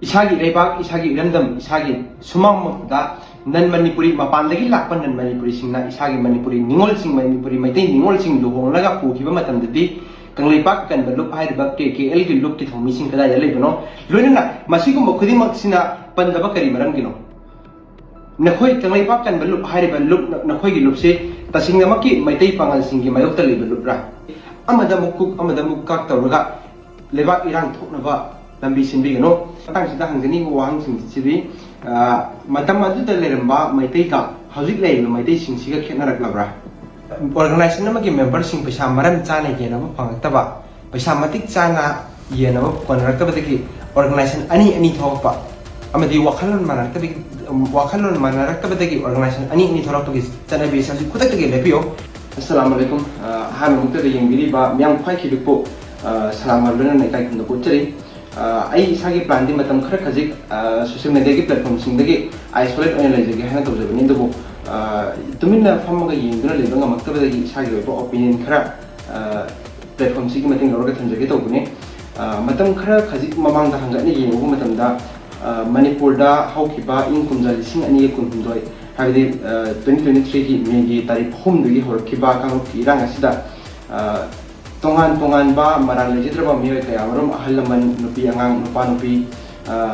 इसागी रेबाग इसागी इरंदम इसागी सुमांग मक्ता none Manipuri मपानदगी Lakpa none Manipuri सिंगना इसागी Manipuri निंगोल सिंग मणिपुरी मैतै निंगोल सिंग लुहोंगलगा पुखिबा मतमददी Kangleipak कनबा loop हाइरबा KKL की loop की थोमी सिंग कदा लेबनो लोइनना मसिगुम खुदिमक सिना पंदबा करी मरमगिनो नखोय कंगलेपाक कनबा लुप हाइरबा लुप नखोय की लुप से तसिंगमकी मैतै पांगल सिंगी मायोक्ता लेबा लुपरा अमदा मुक्काक तौरगा लेबाक इरांग थोकनबा लंबी सिंबिगनो तांसिदा हंगनी वाहंग सिंसिबी मतम अदुदा लेरंबा मैतै का हौजिक लेबा मैतै सिंसिगा खेनरकलब्रा ऑर्गेनाइजेशन की मेंबर सिंह पैसा मरम चाने येनब फंगतबा पैसा मतिक चाना येनब कोनरकबदगी ऑर्गेनाइजेशन अनि अनि थोकपा अमदी वाखलोन मानरकबदगी ऑर्गेनाइजेशन अनि थोरकपगी चनबी सासु खुदकगे लेपियो अस्सलाम वालेकुम हाम मुक्तद यंगिरिबा म्याम फाइखिबिपो सलाम अलबना नैकाय खुंद पोचरी आई इसागी प्लान दी मतम खर खजिक सोशल मीडिया की प्लेटफॉर्म सिंदगी आइसोलेट ओइन लेजगे हना तौजबनी दबो तुमिना फमगा येंगना लेबा ngamaktabadagi isagi oiba opinion khara platform sigi mating lorga thanjage tawbune matam khara khajik mamang da hangani yengu matam da manipur da haukiba inkumja lising ani kunhundoi habidi 2023 gi May gi tarikh 3 dagi horkiba kang irang asida tongan ba marang lejidraba mioi kaya marum ahallaman nupi angang nupa nupi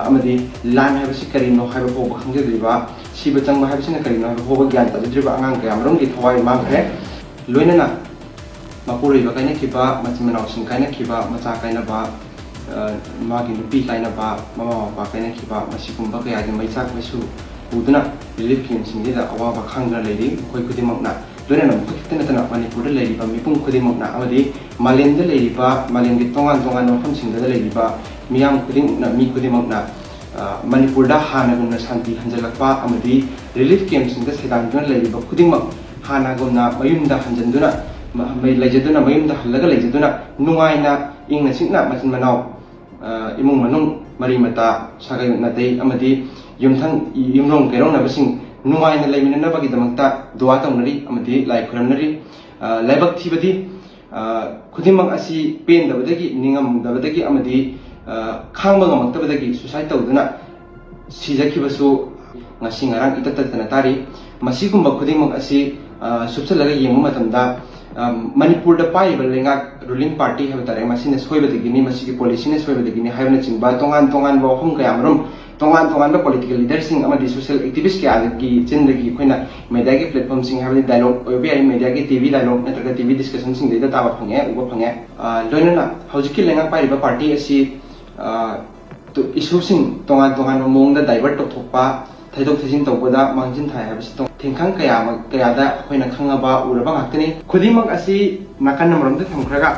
amadi lan habisi karino haiba po khangjedriba सिब चंग हाबसिना करिनो होब ज्ञान तजद्रिबा आंगां गयामरम की थवाई मांगरे लोइनना मपुरिबा काइना खिबा मचिमनाव सिं काइना खिबा मचा काइना बा मागी नुपी काइना बा ममा बा काइना खिबा मसिकुंबा कयागे मैचाक मैसु उदना रिलीफ क्लेम सिंगेदा अवाबा खांग्रा लेरि खोय खुदिमकना लोइनना मखितना तना मणिपुर लेरिबा मिपुं खुदिमकना अमदि मालेंद लेरिबा मालेंगे तोंगान तोंगान मफम सिंगदा लेरिबा मियाम खुदिमकना मी खुदिमकना मणिपुर हानागुना शांति हंजलपा रिलीफ कैंप सेदांगना लेरिबा खुदिमक हानागुना मयुमदा हंजनदुना लेजदुना मयुमदा हल्लगा लेजदुना नुंगाइना इंगना सिंगना मचिन मनाव इमुंग मनुंग मरी मता सागै नतै अमदि युमथंग युमरोंग केरोंग नबसिंग नुंगाइना लेमिननबगी दमक्ता दुआ तौनरी अमदि लाइ खुरमनरी लाइबक थिबदि खुदिमक असी पेंदबदगी निंगमदबदगी अमदि खांबा ngamaktabadagi suicide tawduna sijakibasु ngasi ngarang itatatana tari masigumba khudimak asi subsalaga yengu matamda manipur da paiba lenga ruling party habtare masine soibadagi ni masigi policy ne soibadagi ni haibna chingba tongan ba hum kayamrum tongan ba political leaders sing amadi social activists ke adagi chindagi khoina media ke platform sing habli dialogue obi ai media ke TV dialogue natraga TV discussion sing deida taba phange uba phange loinana hojiki lenga paiba party asi तो इशूसिंग तोंगान मोंग दा divert तोथोपा थैदोक थैजिन तौबदा मांजिन थाय हाबसि तो थेंखांग कयादा अखोइना खंगाबा उरबा ngakतनि खुदिमक असि नाकान नमरमदा थमख्रागा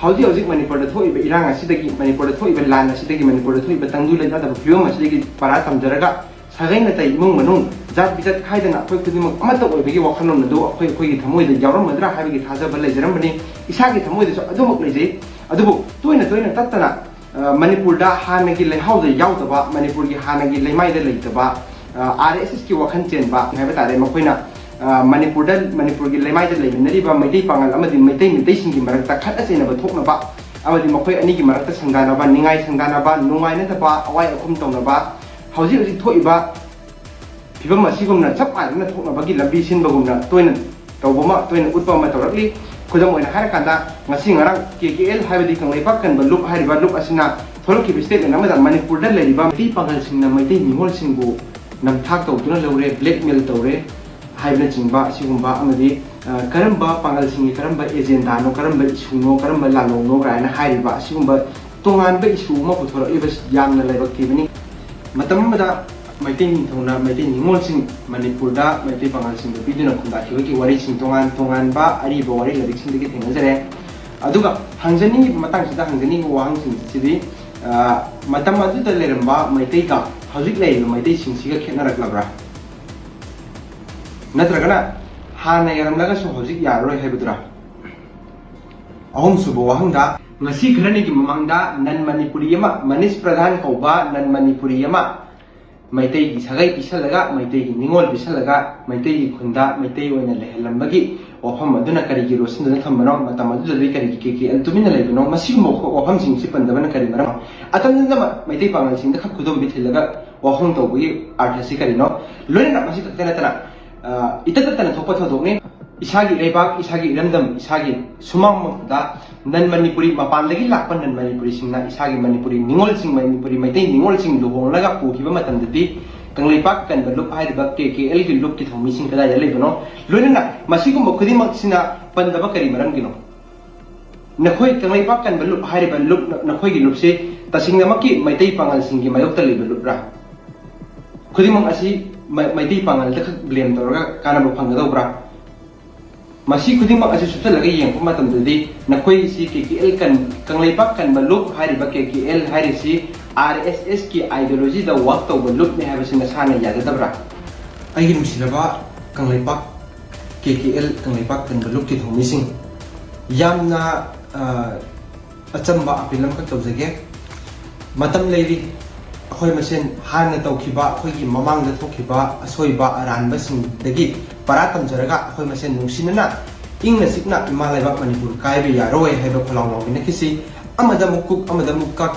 हौजिक मणिपुर दा थोइबा इरांग असिदगी मणिपुर दा थोइबा लान असिदगी मणिपुर दा थोइबा तंगदु लेदा दा फियम असिदगी पारा तमजरगा सागैना तै इमुंग मनुंग जात बिजात खाइदना अखोइ खुदिमक अमत ओइबगी वखनोन दो अखोइगी थमोइदा यावरमद्रा हाबिगी थाजबा लेजरमबनि इसागी थमोइदा सो अदुमक लेजै अदुबु तोइना तत्तना मणिपुर हानगी लेहाउद याउदबा मणिपुर की हानगी लेमाइद लेतबा RSS की वखन चेनबा हैबा तारे मखोइना मणिपुर की लेमाइद लेमिनरिबा मैदै पांगल अमदि मैदै सिंगी मरकता खटा चेनबा थोकनबा अमदि मखोइ अनि की मरकता संगानबा निंगाइ संगानबा नुंगाइनदबा अवाइ अखुम तौनबा हौजिक थोइबा फिबम असिगुमना चप आइना थोकनबागी लंबी सिनबगुमना तोइना तौबमा तोइना उत्पा मा तौरकली खुदम ओइना हारकांदा ngasi ngarang KKL हाइबदि कंगलेपा कनबा लुप हारिबा लुप असिना थोलकी स्टेटमेंट अमदा मणिपुर दा लेरिबा मैदै पांगल सिंगना मैदै निंगोल सिंगु नमथाक तौदुना लौरे ब्लैकमेल तौरे हाइबना चिंबा असिगुंबा अमदि करंबा पांगल सिंगी करंबा एजेंडा नो करंबा इशुनो करंबा लालोनो गायना हाइरिबा असिगुंबा तोंगानबा इशु मा पुथोरइबा यामना लेबक्तिबनि मतमदा मैदै निथौना मैदै निंगोल सिंग मणिपुर दा मैदै पांगल सिंग बिदुना खुंदाखिबकी वारि सिंग तोंगानबा अरिबा वारि लरिक सिंदगी थेंगजरे अदुगा हंजनी मतंगसिदा हंजनी वाहंग सिंसिदि मतम अदुदा लेरंबा मैदै का हजिक लेइबा मैदै सिंसिगा खेनरकलब्रा नत्रगना हाना यरमलगा सो हजिक यारोय हैबुद्रा अहम सुबो वाहंगदा ngasi kharani ki mamangda nan manipuri yama manis pradhan kauba nan manipuri yama Maitai Sagai Isalaga, Maitai Ningol Bisalaga, Maitai Kunda, Maitai when Lambagi, or Hamaduna Karigiro, Sinda Tamano, Matamadu Kariki, and Tumina Labino, Massimo, or Hamsing Sip and the Karimano. Atandama, Maitai Pangas in the Kakudom Bitilaga, or Honto, we are Sicarino, learning up Masita Tenatana, Itatan Topatone. Isagi Lebak, Isagi Random, Isagi Sumam da, Nan Manipuri, Mapandagi Lapan and Manipuri Singna, Isagi Manipuri, Ningol Sing Manipuri, Matain Ningol Sing, Luhonga, Pukimatan the P, Kanglipak and the look high the back, KL looked at home missing Kada Levano, Lunana, Masikum Okudima Sina, Pandabakari Marangino. Nakoi Kanglipak and the look high the look Nakoi Lupse, Tasingamaki, Maitai Pangal Singi, Mayota Libra. Kudimang Asi, Maitai Pangal, the blame Dora, Kanabo Pangadobra. Masih kuding mak asyik susah lagi yang pematam tadi nak koi si KKL kan lepak kan baluk hari bak KKL hari si RSS ki ideologi dah waktu baluk ni habis nasana ya dah berah. Ayin mesti laba kang lepak KKL kang lepak kan baluk kita missing. Yam na acam ba apilam kan tahu saja. Matam lagi aku mesin hana tahu kiba aku ini mamang dah tahu kiba asoi ba aran basing lagi. Paratam jaraga aku mesin nungsinana ingna sikna Malay bak Manipur kai be yaroi haiba phalang long bina kisi amada mukuk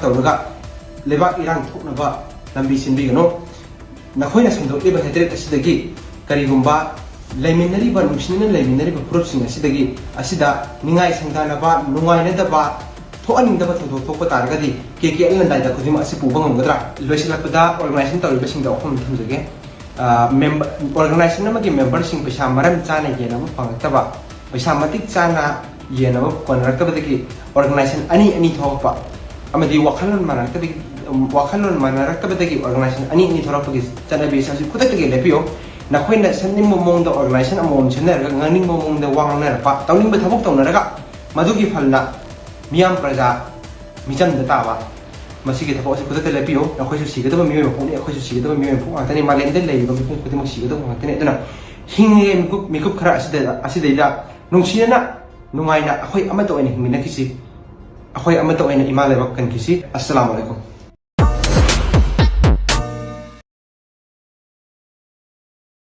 tawraga lebak irang thukna ba lambi sinbi gano nakhoina sandok leba hetre asidagi karigumba laiminari ba nungsinana laiminari ba proof sing asidagi asida ningai sangdana ba nungai na da ba thoaning da ba thokpa targadi KKL nan dai da khudima asi puba ngamgadra loisilakpada organization tawriba sing da okhum thamjage member organization namagi member sing paisa maram chana yena mo pangtaba paisa matik chana yena mo konraktaba organization ani thokpa amadi wakhalon manarakaba organization ani thokpa gi chana be sasi kudaki lepio na khoina sannim momong da organization amom chana ngani momong da wangna pa tawning ba thabok tawna madugi phalna miyam praja mijan da tawa masih kita fokus kita terlebih nak khusus sih kita memilih pun ni khusus sih kita memilih pun antara Malay dan lain kami pun kita masih kita pun antara itu na hingga mikup keras asida ida nungsinya na nungai na aku amat tahu ini hingga kisi aku amat tahu ini Malay bahkan kisi. Assalamualaikum.